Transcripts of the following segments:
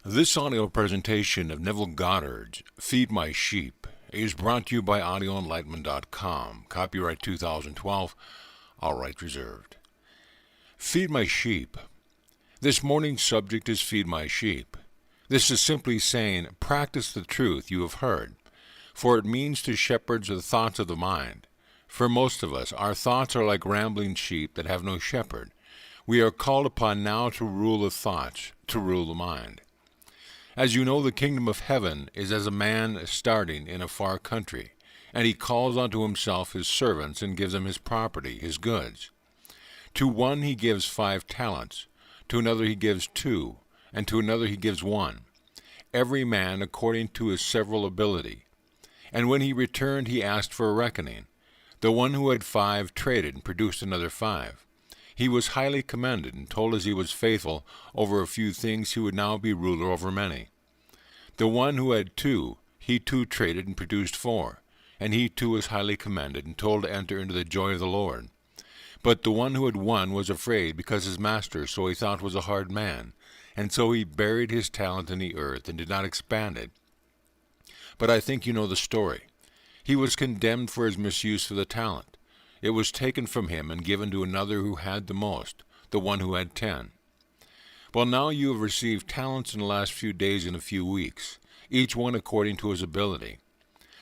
This audio presentation of Neville Goddard's Feed My Sheep is brought to you by audioenlightenment.com. Copyright 2012, all rights reserved. Feed my sheep. This morning's subject is Feed my sheep. This is simply saying, practice the truth you have heard, for it means to shepherds the thoughts of the mind. For most of us, our thoughts are like rambling sheep that have no shepherd. We are called upon now to rule the thoughts, to rule the mind. As you know, the kingdom of heaven is as a man starting in a far country, and he calls unto himself his servants and gives them his property, his goods. To one he gives 5 talents, to another he gives 2, and to another he gives 1, every man according to his several ability. And when he returned, he asked for a reckoning. The one who had 5 traded and produced another 5. He was highly commended, and told as he was faithful over a few things, he would now be ruler over many. The one who had 2, he too traded and produced 4, and he too was highly commended, and told to enter into the joy of the Lord. But the one who had 1 was afraid, because his master, so he thought, was a hard man, and so he buried his talent in the earth, and did not expand it. But I think you know the story. He was condemned for his misuse of the talent. It was taken from him and given to another who had the most, the one who had 10. Well, now you have received talents in the last few days and a few weeks, each one according to his ability.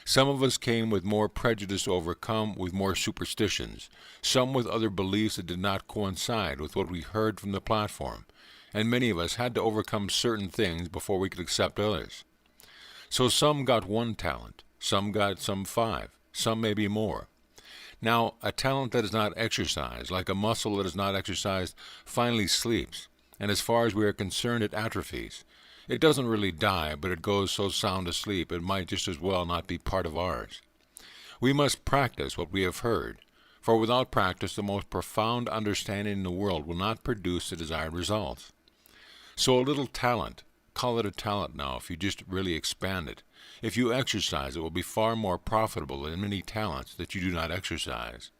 Some of us came with more prejudice overcome with more superstitions, some with other beliefs that did not coincide with what we heard from the platform, and many of us had to overcome certain things before we could accept others. So some got 1 talent, some got 5, some maybe more. Now, a talent that is not exercised, like a muscle that is not exercised, finally sleeps, and as far as we are concerned, it atrophies. It doesn't really die, but it goes so sound asleep it might just as well not be part of ours. We must practice what we have heard, for without practice the most profound understanding in the world will not produce the desired results. So a little talent, call it a talent now if you just really expand it. If you exercise, it will be far more profitable than many talents that you do not exercise.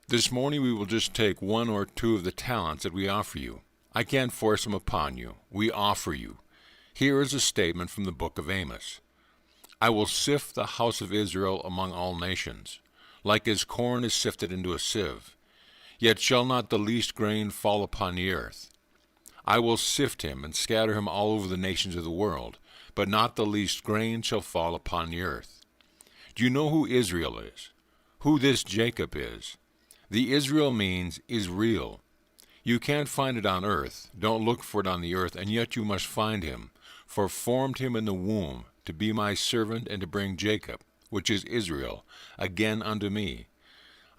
This morning we will just take 1 or 2 of the talents that we offer you. I can't force them upon you. We offer you. Here is a statement from the book of Amos. I will sift the house of Israel among all nations, like as corn is sifted into a sieve. Yet shall not the least grain fall upon the earth. I will sift him and scatter him all over the nations of the world, but not the least grain shall fall upon the earth. Do you know who Israel is? Who this Jacob is? The Israel means is real. You can't find it on earth. Don't look for it on the earth, and yet you must find him. For formed him in the womb to be my servant and to bring Jacob, which is Israel, again unto me.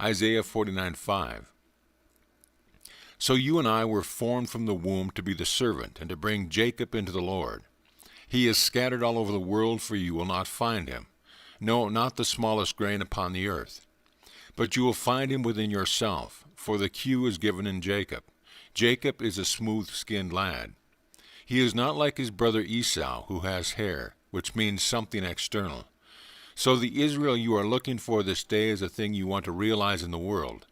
Isaiah 49:5. So you and I were formed from the womb to be the servant and to bring Jacob into the Lord. He is scattered all over the world, for you will not find him. No, not the smallest grain upon the earth. But you will find him within yourself, for the cue is given in Jacob. Jacob is a smooth-skinned lad. He is not like his brother Esau, who has hair, which means something external. So the Israel you are looking for this day is a thing you want to realize in the world.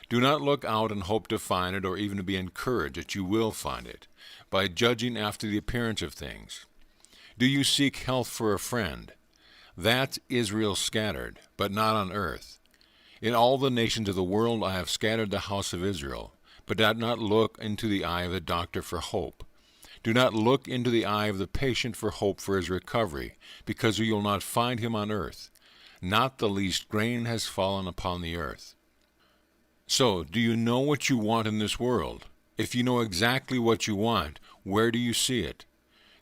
Do not look out and hope to find it, or even to be encouraged that you will find it, by judging after the appearance of things. Do you seek health for a friend? That's Israel scattered, but not on earth. In all the nations of the world I have scattered the house of Israel, but do not look into the eye of the doctor for hope. Do not look into the eye of the patient for hope for his recovery, because you will not find him on earth. Not the least grain has fallen upon the earth. So, do you know what you want in this world? If you know exactly what you want, where do you see it?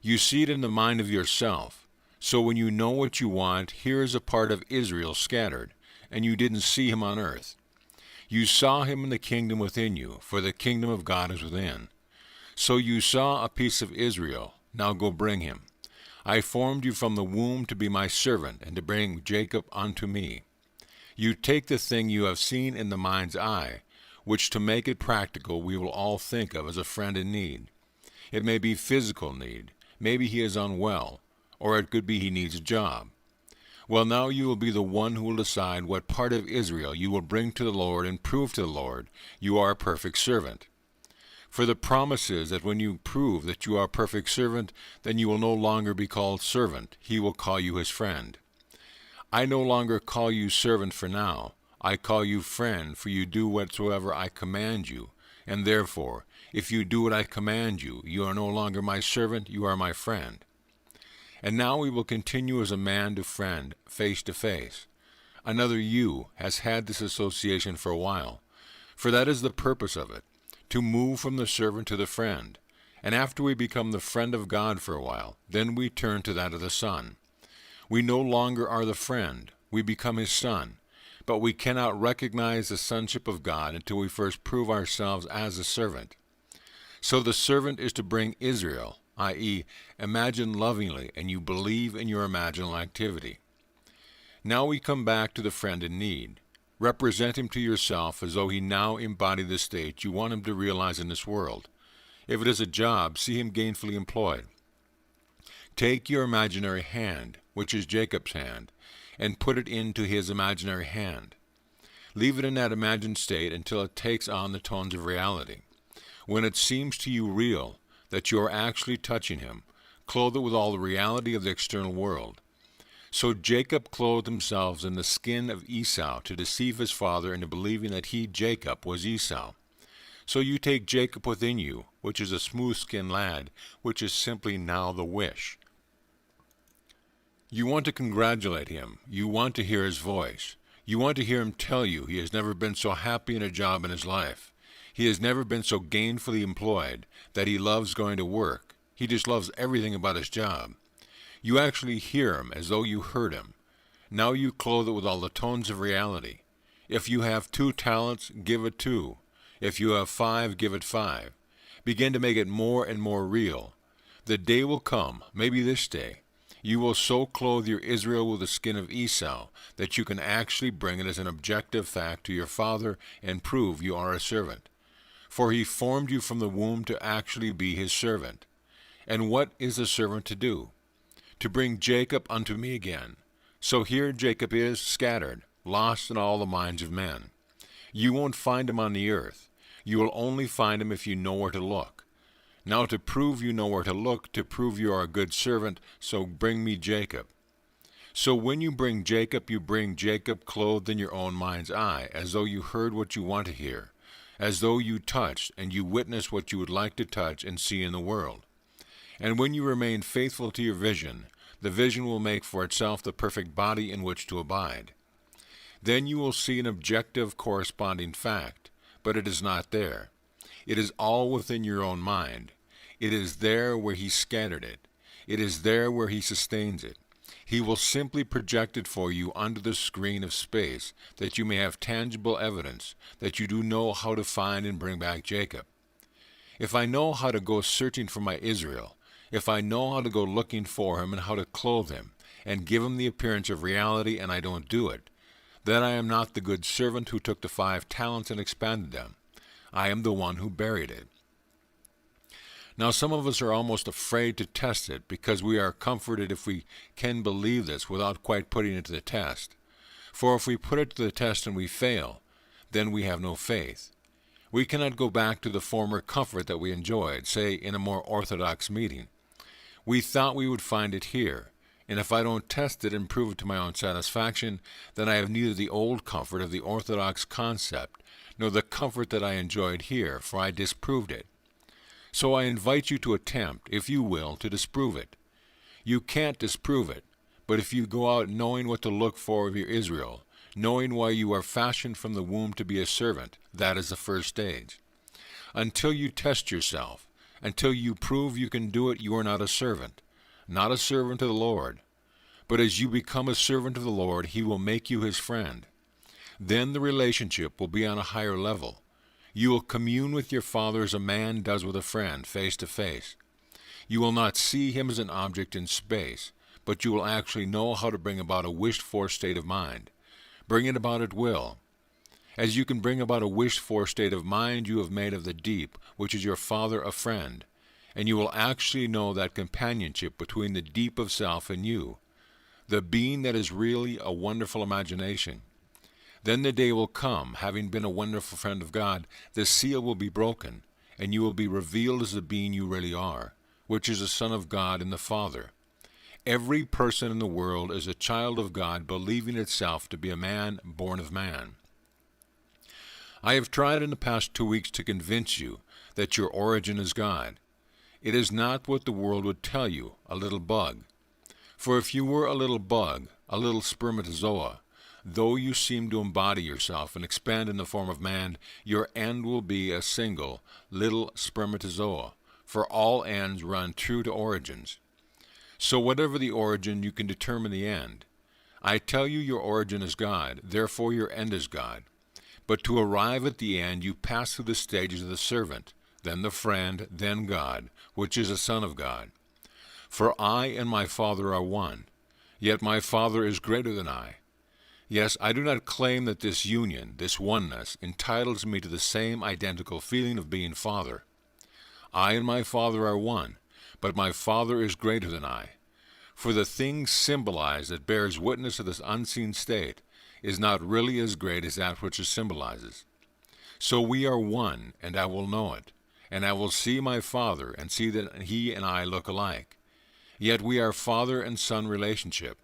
You see it in the mind of yourself. So when you know what you want, here is a part of Israel scattered, and you didn't see him on earth. You saw him in the kingdom within you, for the kingdom of God is within. So you saw a piece of Israel. Now go bring him. I formed you from the womb to be my servant, and to bring Jacob unto me. You take the thing you have seen in the mind's eye, which to make it practical we will all think of as a friend in need. It may be physical need. Maybe he is unwell, or it could be he needs a job. Well, now you will be the one who will decide what part of Israel you will bring to the Lord and prove to the Lord you are a perfect servant. For the promise is that when you prove that you are a perfect servant, then you will no longer be called servant. He will call you his friend. I no longer call you servant for now. I call you friend, for you do whatsoever I command you. And therefore, if you do what I command you, you are no longer my servant, you are my friend. And now we will continue as a man to friend, face to face. Another you has had this association for a while, for that is the purpose of it, to move from the servant to the friend. And after we become the friend of God for a while, then we turn to that of the Son. We no longer are the friend, we become his son, but we cannot recognize the sonship of God until we first prove ourselves as a servant. So the servant is to bring Israel, i.e., imagine lovingly, and you believe in your imaginal activity. Now we come back to the friend in need. Represent him to yourself as though he now embodied the state you want him to realize in this world. If it is a job, see him gainfully employed. Take your imaginary hand, which is Jacob's hand, and put it into his imaginary hand. Leave it in that imagined state until it takes on the tones of reality. When it seems to you real, that you are actually touching him, clothe it with all the reality of the external world. So Jacob clothed himself in the skin of Esau to deceive his father into believing that he, Jacob, was Esau. So you take Jacob within you, which is a smooth-skinned lad, which is simply now the wish. You want to congratulate him. You want to hear his voice. You want to hear him tell you he has never been so happy in a job in his life. He has never been so gainfully employed that he loves going to work. He just loves everything about his job. You actually hear him as though you heard him. Now you clothe it with all the tones of reality. If you have 2 talents, give it 2. If you have 5, give it 5. Begin to make it more and more real. The day will come, maybe this day, you will so clothe your Israel with the skin of Esau that you can actually bring it as an objective fact to your father and prove you are a servant. For he formed you from the womb to actually be his servant. And what is the servant to do? To bring Jacob unto me again. So here Jacob is scattered, lost in all the minds of men. You won't find him on the earth. You will only find him if you know where to look. Now to prove you know where to look, to prove you are a good servant, so bring me Jacob. So when you bring Jacob clothed in your own mind's eye, as though you heard what you want to hear, as though you touched and you witnessed what you would like to touch and see in the world. And when you remain faithful to your vision, the vision will make for itself the perfect body in which to abide. Then you will see an objective corresponding fact, but it is not there. It is all within your own mind. It is there where he scattered it. It is there where he sustains it. He will simply project it for you under the screen of space, that you may have tangible evidence that you do know how to find and bring back Jacob. If I know how to go searching for my Israel, if I know how to go looking for him and how to clothe him, and give him the appearance of reality, and I don't do it, then I am not the good servant who took the 5 talents and expanded them. I am the one who buried it. Now some of us are almost afraid to test it because we are comforted if we can believe this without quite putting it to the test. For if we put it to the test and we fail, then we have no faith. We cannot go back to the former comfort that we enjoyed, say in a more orthodox meeting. We thought we would find it here, and if I don't test it and prove it to my own satisfaction, then I have neither the old comfort of the orthodox concept, nor the comfort that I enjoyed here, for I disproved it. So I invite you to attempt, if you will, to disprove it. You can't disprove it, but if you go out knowing what to look for of your Israel, knowing why you are fashioned from the womb to be a servant, that is the first stage. Until you test yourself, until you prove you can do it, you are not a servant of the Lord. But as you become a servant of the Lord, he will make you his friend. Then the relationship will be on a higher level. You will commune with your Father as a man does with a friend, face to face. You will not see him as an object in space, but you will actually know how to bring about a wished-for state of mind. Bring it about at will. As you can bring about a wished-for state of mind, you have made of the deep, which is your Father, a friend, and you will actually know that companionship between the deep of self and you, the being that is really a wonderful imagination. Then the day will come, having been a wonderful friend of God, the seal will be broken, and you will be revealed as the being you really are, which is a Son of God and the Father. Every person in the world is a child of God, believing itself to be a man born of man. I have tried in the past 2 weeks to convince you that your origin is God. It is not what the world would tell you, a little bug. For if you were a little bug, a little spermatozoa, though you seem to embody yourself and expand in the form of man, your end will be a single, little spermatozoa, for all ends run true to origins. So whatever the origin, you can determine the end. I tell you your origin is God, therefore your end is God. But to arrive at the end, you pass through the stages of the servant, then the friend, then God, which is a Son of God. For I and my Father are one, yet my Father is greater than I. Yes, I do not claim that this union, this oneness, entitles me to the same identical feeling of being Father. I and my Father are one, but my Father is greater than I. For the thing symbolized that bears witness of this unseen state is not really as great as that which it symbolizes. So we are one, and I will know it, and I will see my Father and see that he and I look alike. Yet we are father and son relationship.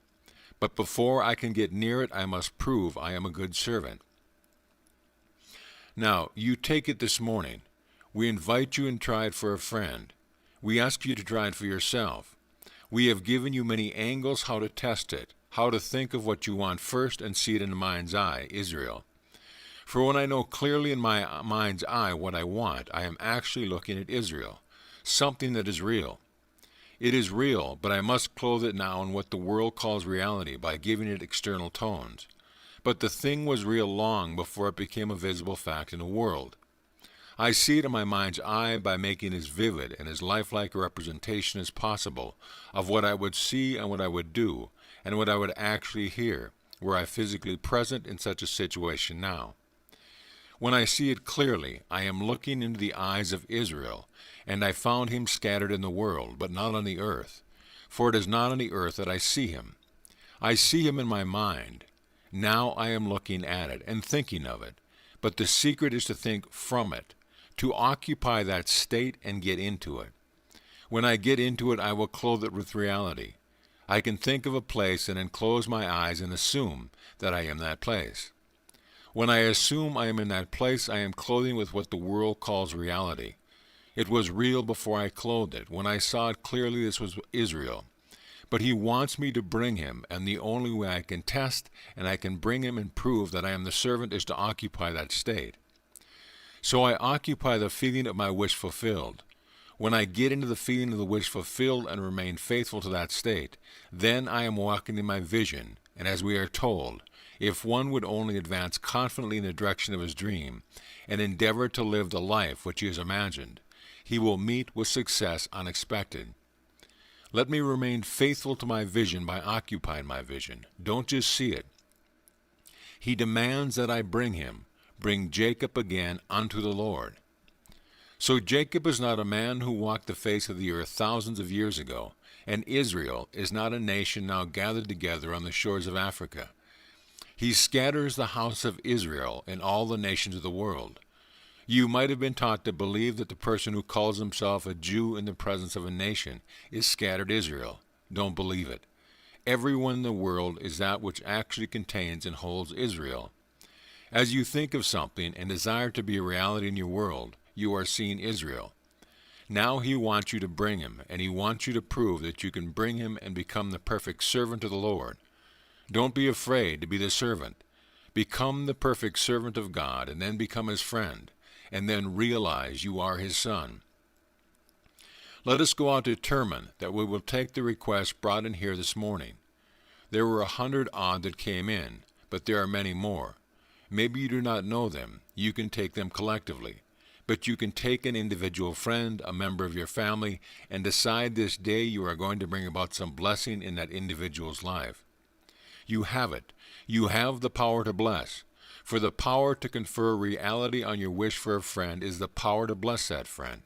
But before I can get near it, I must prove I am a good servant. Now, you take it this morning. We invite you and try it for a friend. We ask you to try it for yourself. We have given you many angles how to test it, how to think of what you want first and see it in the mind's eye, Israel. For when I know clearly in my mind's eye what I want, I am actually looking at Israel, something that is real. It is real, but I must clothe it now in what the world calls reality by giving it external tones. But the thing was real long before it became a visible fact in the world. I see it in my mind's eye by making as vivid and as lifelike a representation as possible of what I would see and what I would do, and what I would actually hear, were I physically present in such a situation now. When I see it clearly, I am looking into the eyes of Israel, and I found him scattered in the world, but not on the earth. For it is not on the earth that I see him. I see him in my mind. Now I am looking at it and thinking of it. But the secret is to think from it, to occupy that state and get into it. When I get into it, I will clothe it with reality. I can think of a place and then close my eyes and assume that I am that place. When I assume I am in that place, I am clothing with what the world calls reality. It was real before I clothed it. When I saw it clearly, this was Israel. But he wants me to bring him, and the only way I can test and I can bring him and prove that I am the servant is to occupy that state. So I occupy the feeling of my wish fulfilled. When I get into the feeling of the wish fulfilled and remain faithful to that state, then I am walking in my vision, and as we are told, if one would only advance confidently in the direction of his dream and endeavor to live the life which he has imagined, he will meet with success unexpected. Let me remain faithful to my vision by occupying my vision. Don't just see it. He demands that I bring him, bring Jacob again unto the Lord. So Jacob is not a man who walked the face of the earth thousands of years ago, and Israel is not a nation now gathered together on the shores of Africa. He scatters the house of Israel in all the nations of the world. You might have been taught to believe that the person who calls himself a Jew in the presence of a nation is scattered Israel. Don't believe it. Everyone in the world is that which actually contains and holds Israel. As you think of something and desire to be a reality in your world, you are seeing Israel. Now he wants you to bring him, and he wants you to prove that you can bring him and become the perfect servant of the Lord. Don't be afraid to be the servant. Become the perfect servant of God, and then become his friend, and then realize you are his son. Let us go out to determine that we will take the requests brought in here this morning. There were 100 odd that came in, but there are many more. Maybe you do not know them. You can take them collectively. But you can take an individual friend, a member of your family, and decide this day you are going to bring about some blessing in that individual's life. You have it. You have the power to bless. For the power to confer reality on your wish for a friend is the power to bless that friend.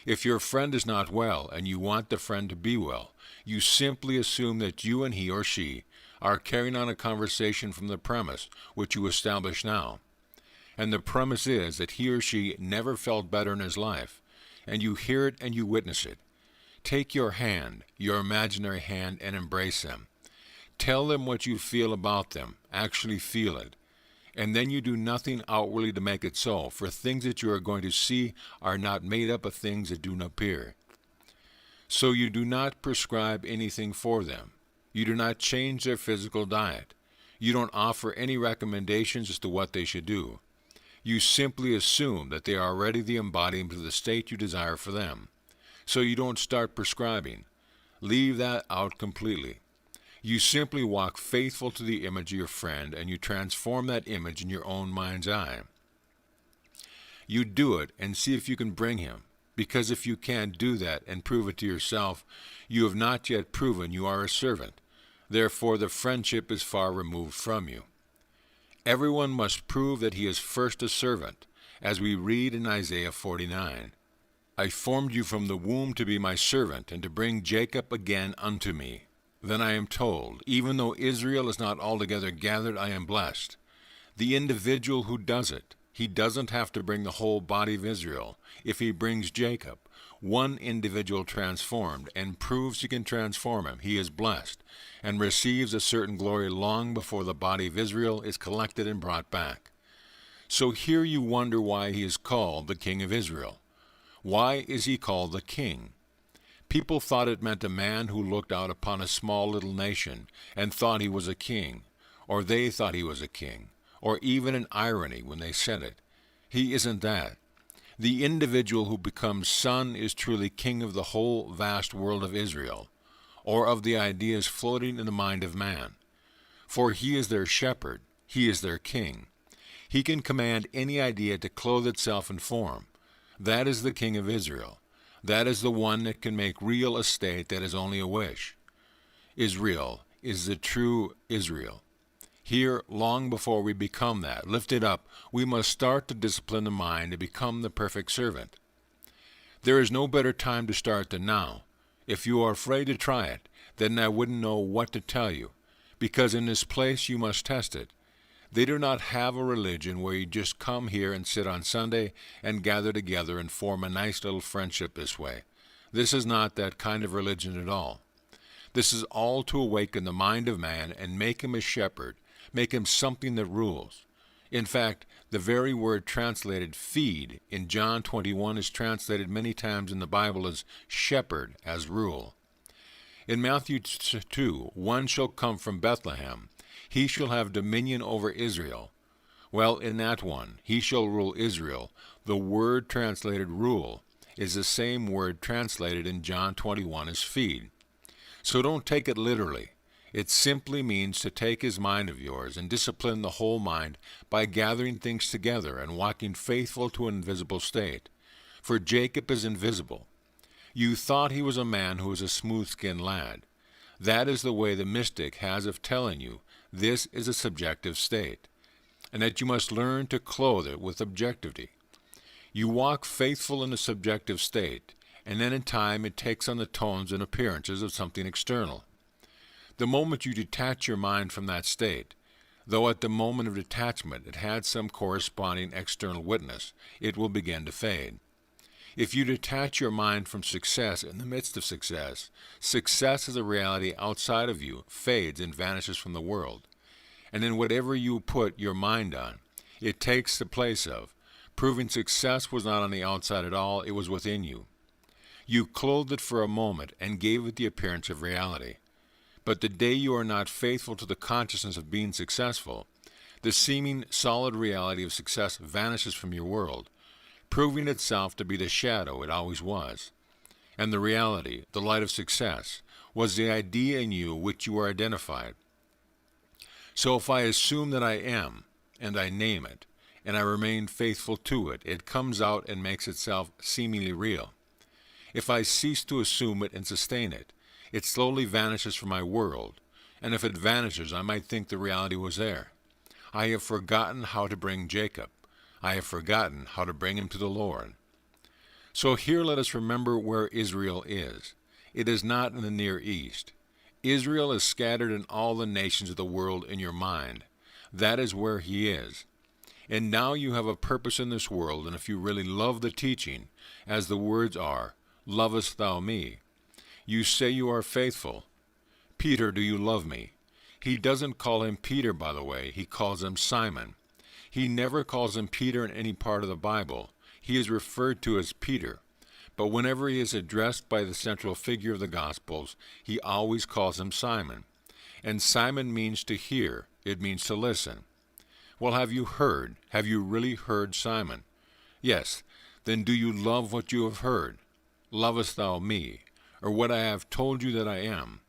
If your friend is not well and you want the friend to be well, you simply assume that you and he or she are carrying on a conversation from the premise which you establish now. And the premise is that he or she never felt better in his life, and you hear it and you witness it. Take your hand, your imaginary hand, and embrace them. Tell them what you feel about them. Actually feel it. And then you do nothing outwardly to make it so, for things that you are going to see are not made up of things that do not appear. So you do not prescribe anything for them. You do not change their physical diet. You don't offer any recommendations as to what they should do. You simply assume that they are already the embodiment of the state you desire for them. So you don't start prescribing. Leave that out completely. You simply walk faithful to the image of your friend, and you transform that image in your own mind's eye. You do it and see if you can bring him, because if you can't do that and prove it to yourself, you have not yet proven you are a servant. Therefore, the friendship is far removed from you. Everyone must prove that he is first a servant, as we read in Isaiah 49. I formed you from the womb to be my servant, and to bring Jacob again unto me. Then I am told, even though Israel is not altogether gathered, I am blessed. The individual who does it, he doesn't have to bring the whole body of Israel. If he brings Jacob, one individual transformed, and proves he can transform him, he is blessed, and receives a certain glory long before the body of Israel is collected and brought back. So here you wonder why he is called the King of Israel. Why is he called the King? People thought it meant a man who looked out upon a small little nation and thought he was a king, or they thought he was a king, or even an irony when they said it. He isn't that. The individual who becomes son is truly king of the whole vast world of Israel, or of the ideas floating in the mind of man. For he is their shepherd, he is their king. He can command any idea to clothe itself in form. That is the King of Israel. That is the one that can make real a state that is only a wish. Israel is the true Israel. Here, long before we become that, lifted up, we must start to discipline the mind to become the perfect servant. There is no better time to start than now. If you are afraid to try it, then I wouldn't know what to tell you, because in this place you must test it. They do not have a religion where you just come here and sit on Sunday and gather together and form a nice little friendship this way. This is not that kind of religion at all. This is all to awaken the mind of man and make him a shepherd, make him something that rules. In fact, the very word translated feed in John 21 is translated many times in the Bible as shepherd, as rule. In Matthew 2, one shall come from Bethlehem. He shall have dominion over Israel. Well, in that one, he shall rule Israel. The word translated rule is the same word translated in John 21 as feed. So don't take it literally. It simply means to take his mind of yours and discipline the whole mind by gathering things together and walking faithful to an invisible state. For Jacob is invisible. You thought he was a man who was a smooth-skinned lad. That is the way the mystic has of telling you this is a subjective state, and that you must learn to clothe it with objectivity. You walk faithful in the subjective state, and then in time it takes on the tones and appearances of something external. The moment you detach your mind from that state, though at the moment of detachment it had some corresponding external witness, it will begin to fade. If you detach your mind from success in the midst of success, success as a reality outside of you fades and vanishes from the world. And then whatever you put your mind on, it takes the place of, proving success was not on the outside at all, it was within you. You clothed it for a moment and gave it the appearance of reality. But the day you are not faithful to the consciousness of being successful, the seeming solid reality of success vanishes from your world, proving itself to be the shadow it always was. And the reality, the light of success, was the idea in you which you were identified. So if I assume that I am, and I name it, and I remain faithful to it, it comes out and makes itself seemingly real. If I cease to assume it and sustain it, it slowly vanishes from my world, and if it vanishes, I might think the reality was there. I have forgotten how to bring Jacob. I have forgotten how to bring him to the Lord. So here let us remember where Israel is. It is not in the Near East. Israel is scattered in all the nations of the world in your mind. That is where he is. And now you have a purpose in this world, and if you really love the teaching, as the words are, lovest thou me? You say you are faithful. Peter, do you love me? He doesn't call him Peter, by the way. He calls him Simon. He never calls him Peter in any part of the Bible. He is referred to as Peter. But whenever he is addressed by the central figure of the Gospels, he always calls him Simon. And Simon means to hear. It means to listen. Well, have you heard? Have you really heard, Simon? Yes. Then do you love what you have heard? Lovest thou me, or what I have told you that I am?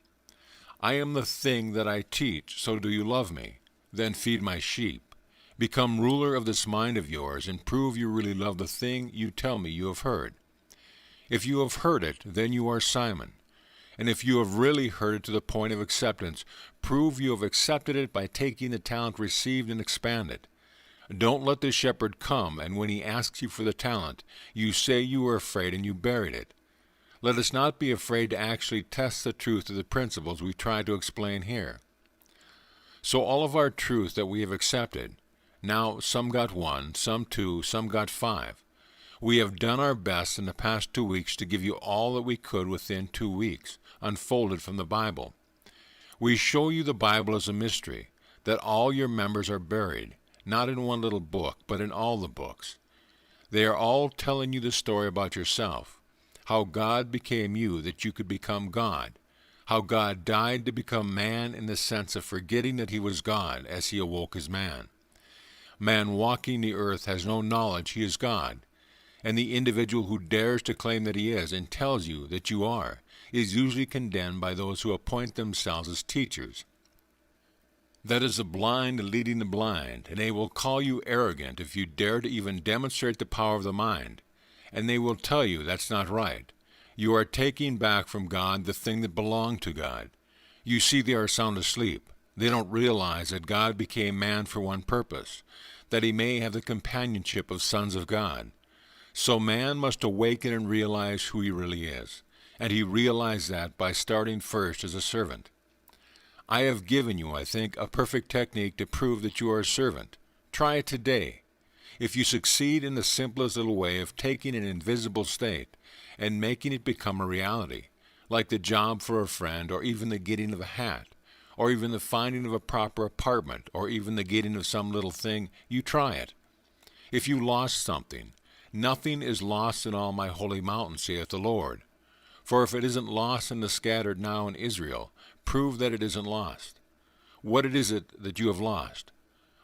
I am the thing that I teach, so do you love me? Then feed my sheep. Become ruler of this mind of yours, and prove you really love the thing you tell me you have heard. If you have heard it, then you are Simon. And if you have really heard it to the point of acceptance, prove you have accepted it by taking the talent received and expand it. Don't let the shepherd come, and when he asks you for the talent, you say you were afraid and you buried it. Let us not be afraid to actually test the truth of the principles we try to explain here. So all of our truth that we have accepted, now some got 1, some 2, some got 5. We have done our best in the past 2 weeks to give you all that we could within 2 weeks, unfolded from the Bible. We show you the Bible as a mystery, that all your members are buried, not in one little book, but in all the books. They are all telling you the story about yourself, how God became you that you could become God, how God died to become man in the sense of forgetting that he was God as he awoke as man. Man walking the earth has no knowledge he is God, and the individual who dares to claim that he is and tells you that you are is usually condemned by those who appoint themselves as teachers. That is the blind leading the blind, and they will call you arrogant if you dare to even demonstrate the power of the mind, and they will tell you that's not right. You are taking back from God the thing that belonged to God. You see, they are sound asleep. They don't realize that God became man for one purpose, that he may have the companionship of sons of God. So man must awaken and realize who he really is, and he realized that by starting first as a servant. I have given you, I think, a perfect technique to prove that you are a servant. Try it today. If you succeed in the simplest little way of taking an invisible state and making it become a reality, like the job for a friend, or even the getting of a hat, or even the finding of a proper apartment, or even the getting of some little thing, you try it. If you lost something, nothing is lost in all my holy mountain, saith the Lord. For if it isn't lost in the scattered now in Israel, prove that it isn't lost. What is it that you have lost?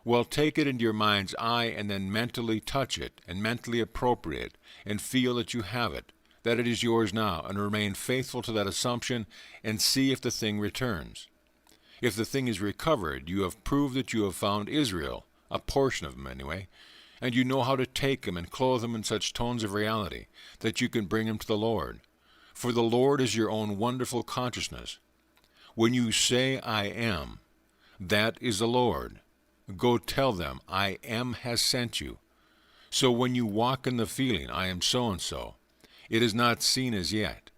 Well, take it into your mind's eye and then mentally touch it and mentally appropriate and feel that you have it, that it is yours now, and remain faithful to that assumption and see if the thing returns. If the thing is recovered, you have proved that you have found Israel, a portion of him anyway, and you know how to take him and clothe him in such tones of reality that you can bring him to the Lord. For the Lord is your own wonderful consciousness. When you say, I am, that is the Lord. Go tell them, I am has sent you. So when you walk in the feeling, I am so-and-so, it is not seen as yet,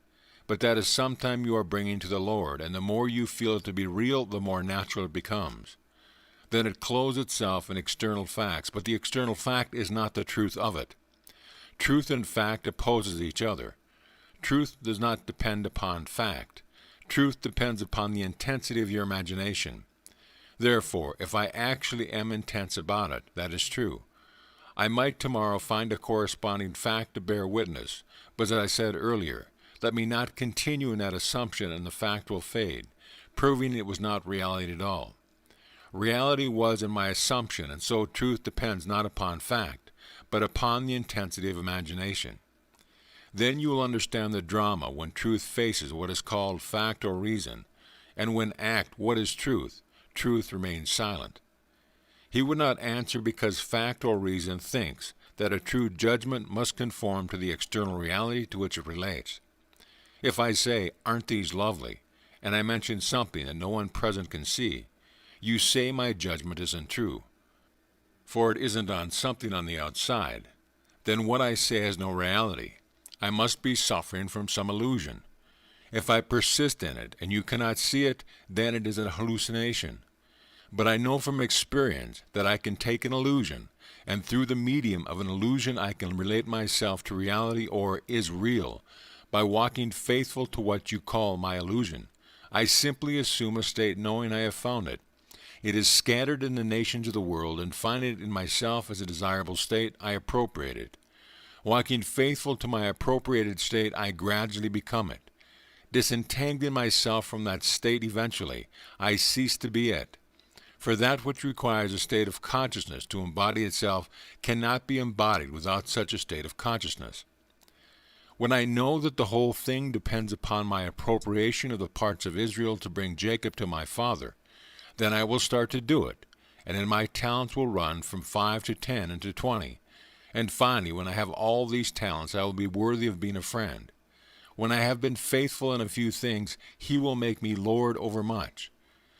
but that is sometime you are bringing to the Lord, and the more you feel it to be real, the more natural it becomes. Then it clothes itself in external facts, but the external fact is not the truth of it. Truth and fact opposes each other. Truth does not depend upon fact. Truth depends upon the intensity of your imagination. Therefore, if I actually am intense about it, that is true. I might tomorrow find a corresponding fact to bear witness, but as I said earlier, let me not continue in that assumption and the fact will fade, proving it was not reality at all. Reality was in my assumption, and so truth depends not upon fact, but upon the intensity of imagination. Then you will understand the drama when truth faces what is called fact or reason, and when act what is truth, truth remains silent. He would not answer because fact or reason thinks that a true judgment must conform to the external reality to which it relates. If I say, aren't these lovely, and I mention something that no one present can see, you say my judgment isn't true, for it isn't on something on the outside. Then what I say has no reality. I must be suffering from some illusion. If I persist in it and you cannot see it, then it is a hallucination. But I know from experience that I can take an illusion, and through the medium of an illusion I can relate myself to reality, or is real, by walking faithful to what you call my illusion. I simply assume a state knowing I have found it. It is scattered in the nations of the world, and finding it in myself as a desirable state, I appropriate it. Walking faithful to my appropriated state, I gradually become it. Disentangling myself from that state eventually, I cease to be it. For that which requires a state of consciousness to embody itself cannot be embodied without such a state of consciousness. When I know that the whole thing depends upon my appropriation of the parts of Israel to bring Jacob to my father, then I will start to do it, and then my talents will run from 5 to 10 and to 20. And finally, when I have all these talents, I will be worthy of being a friend. When I have been faithful in a few things, he will make me lord over much.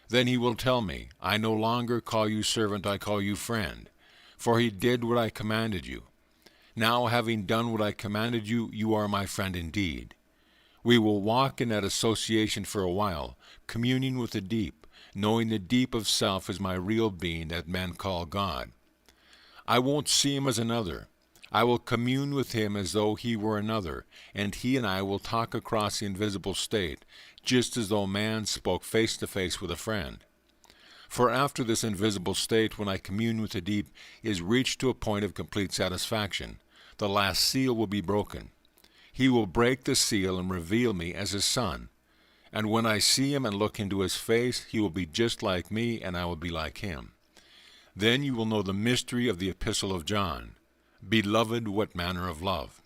Then he will tell me, I no longer call you servant, I call you friend, for he did what I commanded you. Now, having done what I commanded you, you are my friend indeed. We will walk in that association for a while, communing with the deep, knowing the deep of self is my real being that men call God. I won't see him as another. I will commune with him as though he were another, and he and I will talk across the invisible state, just as though man spoke face to face with a friend. For after this invisible state, when I commune with the deep, is reached to a point of complete satisfaction, the last seal will be broken. He will break the seal and reveal me as his son. And when I see him and look into his face, he will be just like me, and I will be like him. Then you will know the mystery of the Epistle of John. Beloved, what manner of love?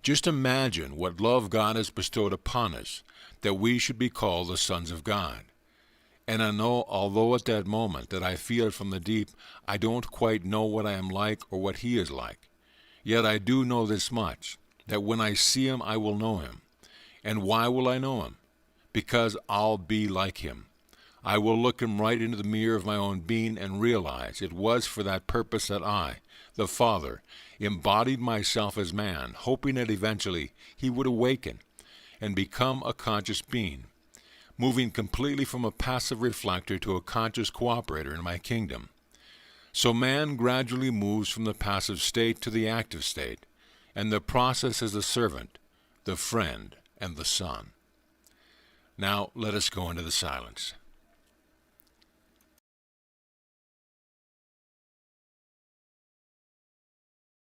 Just imagine what love God has bestowed upon us, that we should be called the sons of God. And I know, although at that moment that I feel it from the deep, I don't quite know what I am like or what he is like. Yet I do know this much, that when I see him, I will know him. And why will I know him? Because I'll be like him. I will look him right into the mirror of my own being and realize it was for that purpose that I, the Father, embodied myself as man, hoping that eventually he would awaken and become a conscious being, moving completely from a passive reflector to a conscious cooperator in my kingdom. So man gradually moves from the passive state to the active state, and the process is the servant, the friend, and the son. Now let us go into the silence.